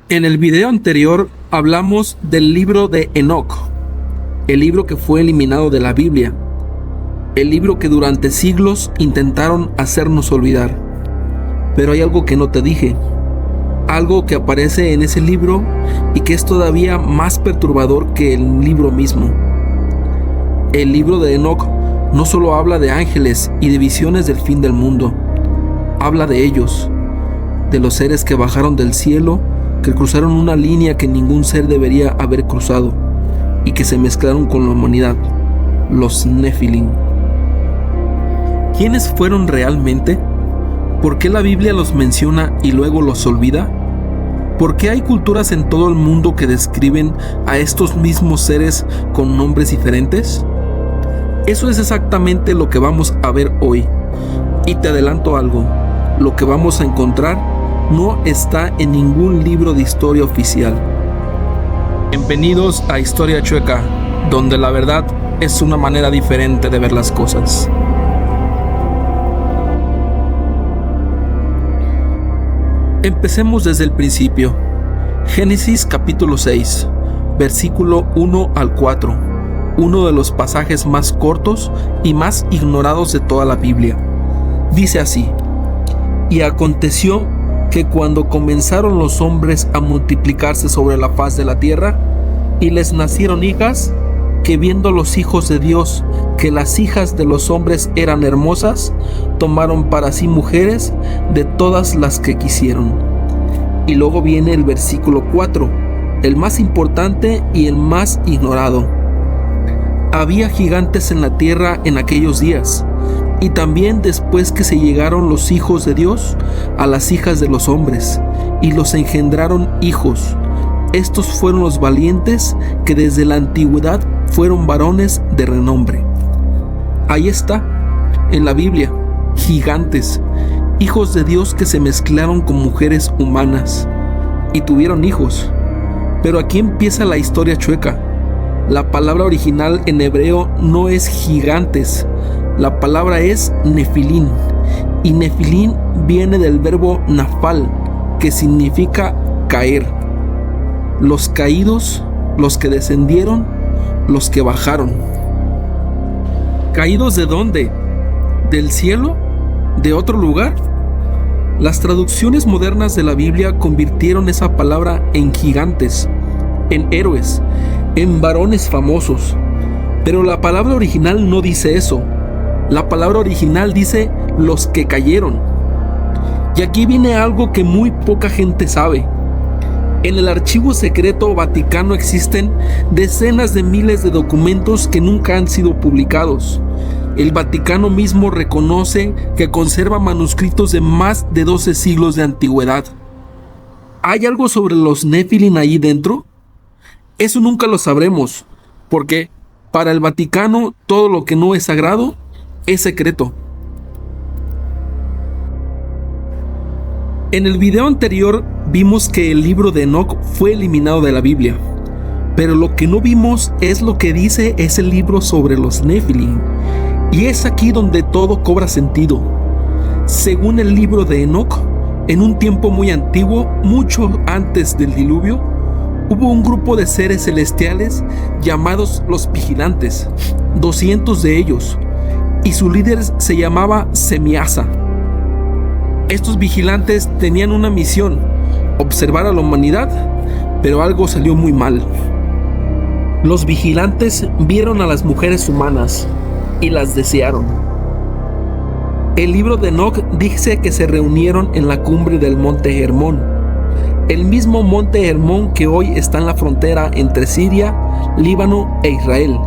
En el video anterior hablamos del libro de Enoc, el libro que fue eliminado de la Biblia, el libro que durante siglos intentaron hacernos olvidar. Pero hay algo que no te dije, algo que aparece en ese libro y que es todavía más perturbador que el libro mismo. El libro de Enoc no solo habla de ángeles y de visiones del fin del mundo, habla de ellos, de los seres que bajaron del cielo, que cruzaron una línea que ningún ser debería haber cruzado y que se mezclaron con la humanidad, los Nefilim. ¿Quiénes fueron realmente? ¿Por qué la Biblia los menciona y luego los olvida? ¿Por qué hay culturas en todo el mundo que describen a estos mismos seres con nombres diferentes? Eso es exactamente lo que vamos a ver hoy. Y te adelanto algo, lo que vamos a encontrar no está en ningún libro de historia oficial. Bienvenidos a Historia Chueca, donde la verdad es una manera diferente de ver las cosas. Empecemos desde el principio. Génesis capítulo 6, versículo 1 al 4, uno de los pasajes más cortos y más ignorados de toda la Biblia. Dice así: y aconteció que cuando comenzaron los hombres a multiplicarse sobre la faz de la tierra, y les nacieron hijas, que viendo los hijos de Dios que las hijas de los hombres eran hermosas, tomaron para sí mujeres de todas las que quisieron. Y luego viene el versículo 4, el más importante y el más ignorado. Había gigantes en la tierra en aquellos días, y también después que se llegaron los hijos de Dios a las hijas de los hombres, y los engendraron hijos. Estos fueron los valientes que desde la antigüedad fueron varones de renombre. Ahí está, en la Biblia, gigantes, hijos de Dios que se mezclaron con mujeres humanas y tuvieron hijos. Pero aquí empieza la historia chueca. La palabra original en hebreo no es gigantes, la palabra es Nefilim, y Nefilim viene del verbo nafal, que significa caer. Los caídos, los que descendieron, los que bajaron. ¿Caídos de dónde? ¿Del cielo? ¿De otro lugar? Las traducciones modernas de la Biblia convirtieron esa palabra en gigantes, en héroes, en varones famosos. Pero la palabra original no dice eso. La palabra original dice los que cayeron. Y aquí viene algo que muy poca gente sabe. En el archivo secreto Vaticano existen decenas de miles de documentos que nunca han sido publicados. El Vaticano mismo reconoce que conserva manuscritos de más de 12 siglos de antigüedad. ¿Hay algo sobre los Nefilim ahí dentro? Eso nunca lo sabremos, porque para el Vaticano todo lo que no es sagrado es secreto. En el video anterior vimos que el libro de Enoc fue eliminado de la Biblia, pero lo que no vimos es lo que dice ese libro sobre los Nefilim, y es aquí donde todo cobra sentido. Según el libro de Enoc, en un tiempo muy antiguo, mucho antes del diluvio, hubo un grupo de seres celestiales llamados los vigilantes, 200 de ellos, y su líder se llamaba Semiasa. Estos vigilantes tenían una misión: observar a la humanidad, pero algo salió muy mal. Los vigilantes vieron a las mujeres humanas y las desearon. El libro de Enoc dice que se reunieron en la cumbre del monte Hermón, el mismo monte Hermón que hoy está en la frontera entre Siria, Líbano e Israel,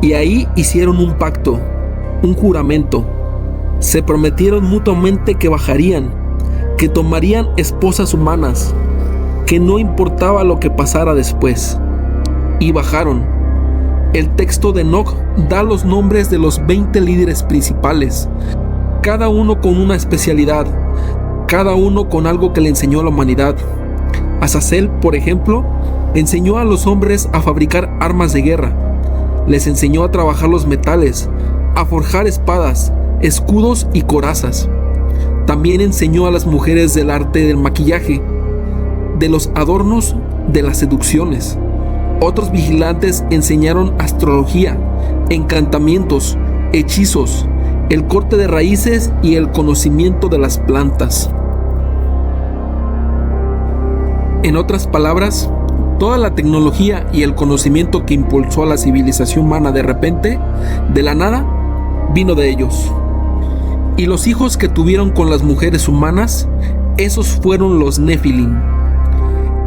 y ahí hicieron un pacto, un juramento. Se prometieron mutuamente que bajarían, que tomarían esposas humanas, que no importaba lo que pasara después. Y bajaron. El texto de Enoc da los nombres de los 20 líderes principales, cada uno con una especialidad, cada uno con algo que le enseñó a la humanidad. Azazel, por ejemplo, enseñó a los hombres a fabricar armas de guerra, les enseñó a trabajar los metales, a forjar espadas, escudos y corazas. También enseñó a las mujeres del arte del maquillaje. de los adornos de las seducciones. Otros vigilantes enseñaron astrología, encantamientos, hechizos, el corte de raíces y el conocimiento de las plantas. En otras palabras, toda la tecnología y el conocimiento que impulsó a la civilización humana de repente, de la nada, vino de ellos. Y los hijos que tuvieron con las mujeres humanas, esos fueron los Nefilim.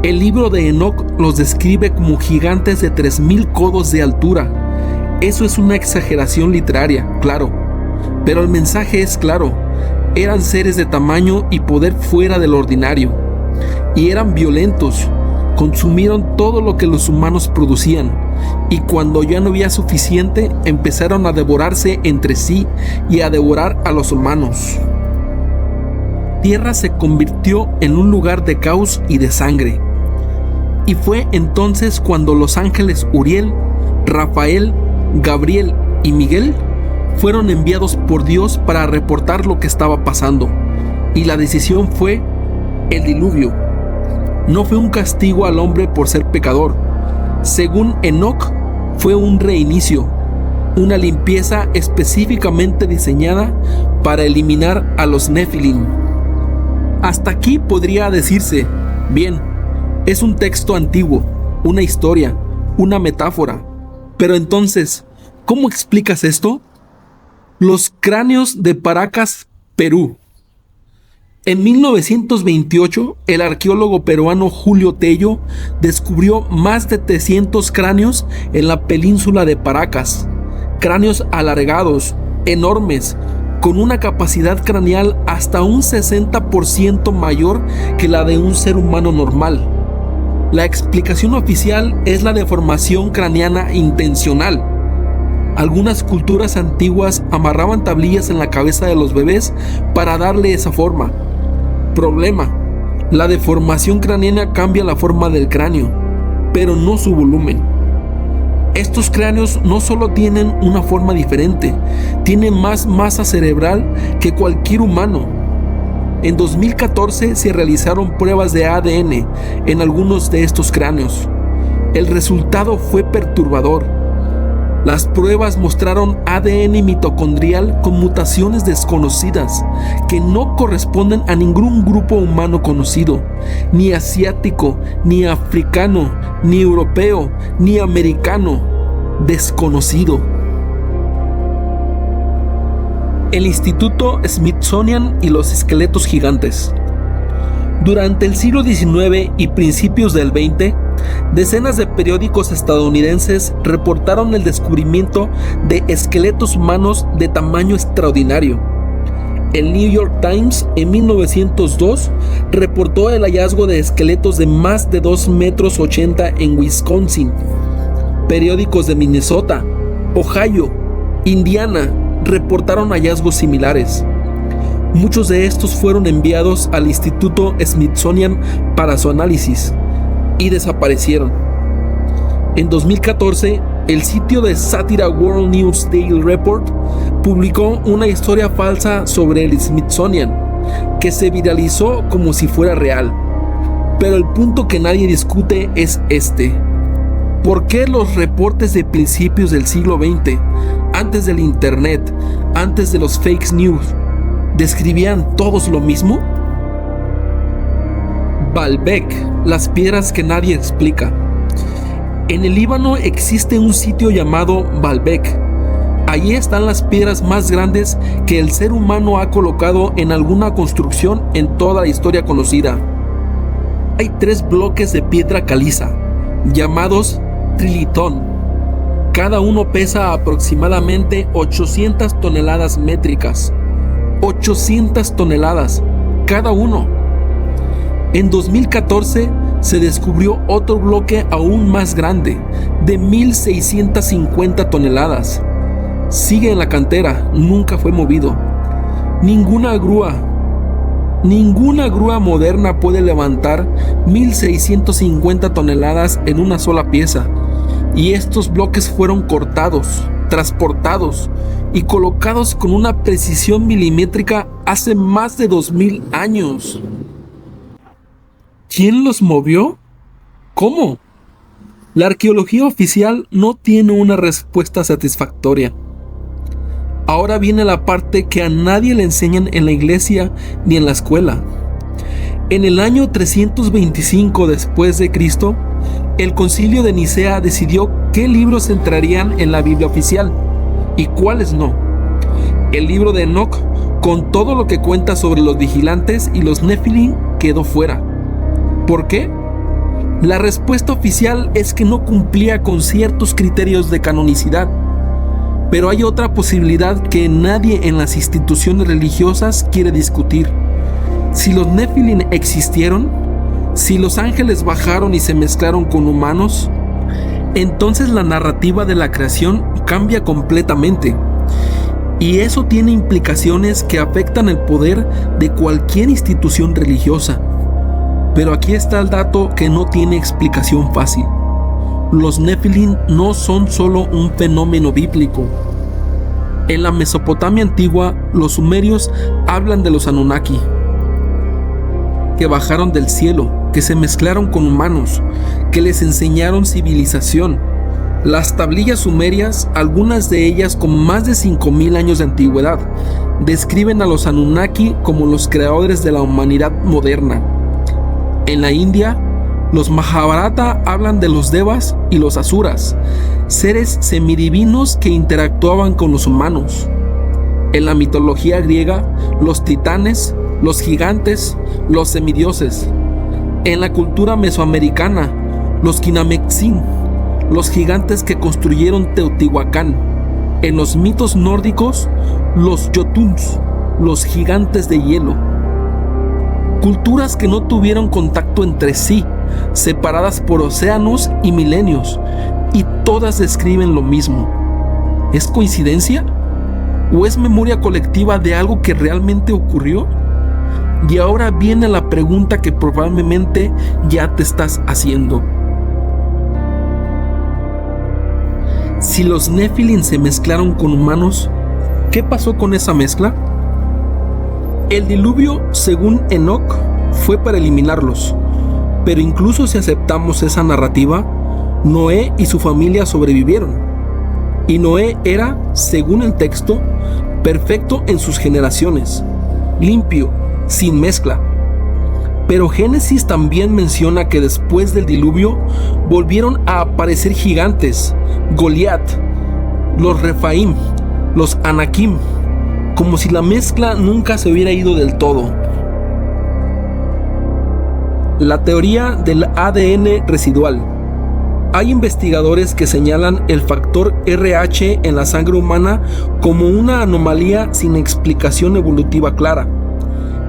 El libro de Enoc los describe como gigantes de 3000 codos de altura. Eso es una exageración literaria, claro, pero el mensaje es claro. Eran seres de tamaño y poder fuera del ordinario, y eran violentos. Consumieron todo lo que los humanos producían, y cuando ya no había suficiente, empezaron a devorarse entre sí y a devorar a los humanos. Tierra se convirtió en un lugar de caos y de sangre. Y fue entonces cuando los ángeles Uriel, Rafael, Gabriel y Miguel fueron enviados por Dios para reportar lo que estaba pasando. Y la decisión fue el diluvio. No fue un castigo al hombre por ser pecador. Según Enoc, fue un reinicio, una limpieza específicamente diseñada para eliminar a los Nefilim. Hasta aquí podría decirse, bien, es un texto antiguo, una historia, una metáfora. Pero entonces, ¿cómo explicas esto? Los cráneos de Paracas, Perú. En 1928, el arqueólogo peruano Julio Tello descubrió más de 300 cráneos en la península de Paracas. Cráneos alargados, enormes, con una capacidad craneal hasta un 60% mayor que la de un ser humano normal. La explicación oficial es la deformación craneana intencional. Algunas culturas antiguas amarraban tablillas en la cabeza de los bebés para darle esa forma. Problema: la deformación craneana cambia la forma del cráneo, pero no su volumen. Estos cráneos no solo tienen una forma diferente, tienen más masa cerebral que cualquier humano. En 2014 se realizaron pruebas de ADN en algunos de estos cráneos. El resultado fue perturbador. Las pruebas mostraron ADN mitocondrial con mutaciones desconocidas que no corresponden a ningún grupo humano conocido, ni asiático, ni africano, ni europeo, ni americano, desconocido. El Instituto Smithsonian y los esqueletos gigantes. Durante el siglo XIX y principios del XX, decenas de periódicos estadounidenses reportaron el descubrimiento de esqueletos humanos de tamaño extraordinario. El New York Times en 1902 reportó el hallazgo de esqueletos de más de 2,80 metros en Wisconsin. Periódicos de Minnesota, Ohio, Indiana reportaron hallazgos similares. Muchos de estos fueron enviados al Instituto Smithsonian para su análisis y desaparecieron. En 2014, el sitio de sátira World News Daily Report publicó una historia falsa sobre el Smithsonian que se viralizó como si fuera real. Pero el punto que nadie discute es este: ¿por qué los reportes de principios del siglo XX, antes del internet, antes de los fake news, describían todos lo mismo? Baalbek, las piedras que nadie explica. En el Líbano existe un sitio llamado Baalbek. Allí están las piedras más grandes que el ser humano ha colocado en alguna construcción en toda la historia conocida. Hay 3 bloques de piedra caliza, llamados trilitón. Cada uno pesa aproximadamente 800 toneladas métricas. 800 toneladas, cada uno. En 2014 se descubrió otro bloque aún más grande, de 1,650 toneladas. Sigue en la cantera, nunca fue movido. Ninguna grúa moderna puede levantar 1,650 toneladas en una sola pieza. Y estos bloques fueron cortados, transportados y colocados con una precisión milimétrica hace más de 2000 años. ¿Quién los movió? ¿Cómo? La arqueología oficial no tiene una respuesta satisfactoria. Ahora viene la parte que a nadie le enseñan en la iglesia ni en la escuela. En el año 325 después de Cristo, el Concilio de Nicea decidió qué libros entrarían en la Biblia oficial y cuáles no. El libro de Enoc, con todo lo que cuenta sobre los vigilantes y los Nefilim, quedó fuera. ¿Por qué? La respuesta oficial es que no cumplía con ciertos criterios de canonicidad. Pero hay otra posibilidad que nadie en las instituciones religiosas quiere discutir. Si los Nefilim existieron, si los ángeles bajaron y se mezclaron con humanos, entonces la narrativa de la creación cambia completamente. Y eso tiene implicaciones que afectan el poder de cualquier institución religiosa. Pero aquí está el dato que no tiene explicación fácil. Los Nefilim no son solo un fenómeno bíblico. En la Mesopotamia antigua, los sumerios hablan de los Anunnaki, que bajaron del cielo, que se mezclaron con humanos, que les enseñaron civilización. Las tablillas sumerias, algunas de ellas con más de 5000 años de antigüedad, describen a los Anunnaki como los creadores de la humanidad moderna. En la India, los Mahabharata hablan de los Devas y los Asuras, seres semidivinos que interactuaban con los humanos. En la mitología griega, los titanes, los gigantes, los semidioses. En la cultura mesoamericana, los Kinamexin, los gigantes que construyeron Teotihuacán. En los mitos nórdicos, los Jotuns, los gigantes de hielo. Culturas que no tuvieron contacto entre sí, separadas por océanos y milenios, y todas describen lo mismo. ¿Es coincidencia? ¿O es memoria colectiva de algo que realmente ocurrió? Y ahora viene la pregunta que probablemente ya te estás haciendo. Si los Nefilim se mezclaron con humanos, ¿qué pasó con esa mezcla? El diluvio, según Enoc, fue para eliminarlos. Pero incluso si aceptamos esa narrativa, Noé y su familia sobrevivieron. Y Noé era, según el texto, perfecto en sus generaciones, limpio, sin mezcla. Pero Génesis también menciona que después del diluvio volvieron a aparecer gigantes, Goliat, los Refaim, los Anakim, como si la mezcla nunca se hubiera ido del todo. La teoría del ADN residual. Hay investigadores que señalan el factor RH en la sangre humana como una anomalía sin explicación evolutiva clara.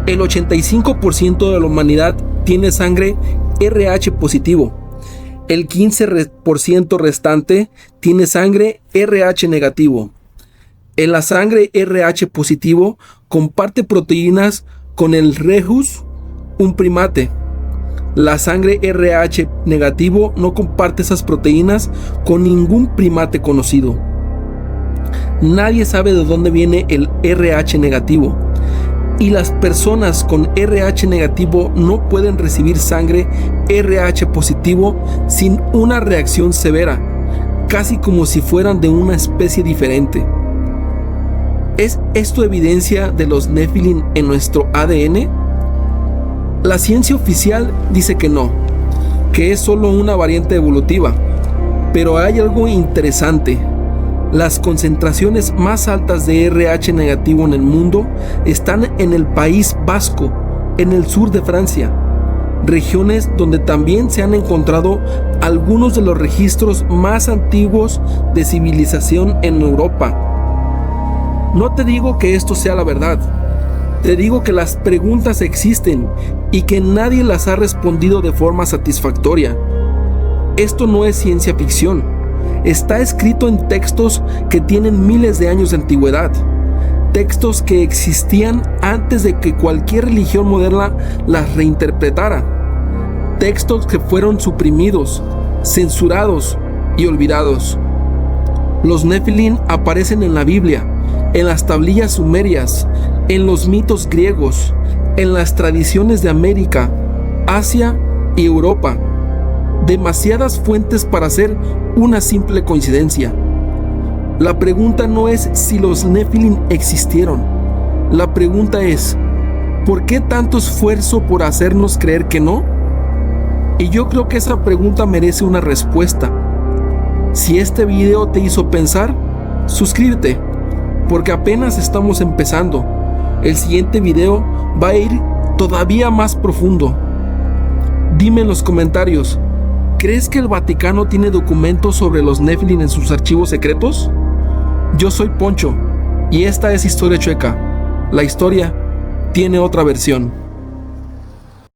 El 85% de la humanidad tiene sangre RH positivo. El 15% restante tiene sangre RH negativo. En la sangre RH positivo comparte proteínas con el rhesus, un primate. La sangre RH negativo no comparte esas proteínas con ningún primate conocido. Nadie sabe de dónde viene el RH negativo. Y las personas con RH negativo no pueden recibir sangre RH positivo sin una reacción severa, casi como si fueran de una especie diferente. ¿Es esto evidencia de los Nefilim en nuestro ADN? La ciencia oficial dice que no, que es solo una variante evolutiva. Pero hay algo interesante. Las concentraciones más altas de RH negativo en el mundo están en el País Vasco, en el sur de Francia, regiones donde también se han encontrado algunos de los registros más antiguos de civilización en Europa. No te digo que esto sea la verdad, te digo que las preguntas existen y que nadie las ha respondido de forma satisfactoria. Esto no es ciencia ficción. Está escrito en textos que tienen miles de años de antigüedad, textos que existían antes de que cualquier religión moderna las reinterpretara, textos que fueron suprimidos, censurados y olvidados. Los Nefilim aparecen en la Biblia, en las tablillas sumerias, en los mitos griegos, en las tradiciones de América, Asia y Europa. Demasiadas fuentes para ser una simple coincidencia. La pregunta no es si los Nefilim existieron. La pregunta es, ¿por qué tanto esfuerzo por hacernos creer que no? Y yo creo que esa pregunta merece una respuesta. Si este video te hizo pensar, suscríbete, porque apenas estamos empezando. El siguiente video va a ir todavía más profundo. Dime en los comentarios, ¿crees que el Vaticano tiene documentos sobre los Nefilim en sus archivos secretos? Yo soy Poncho y esta es Historia Chueca. La historia tiene otra versión.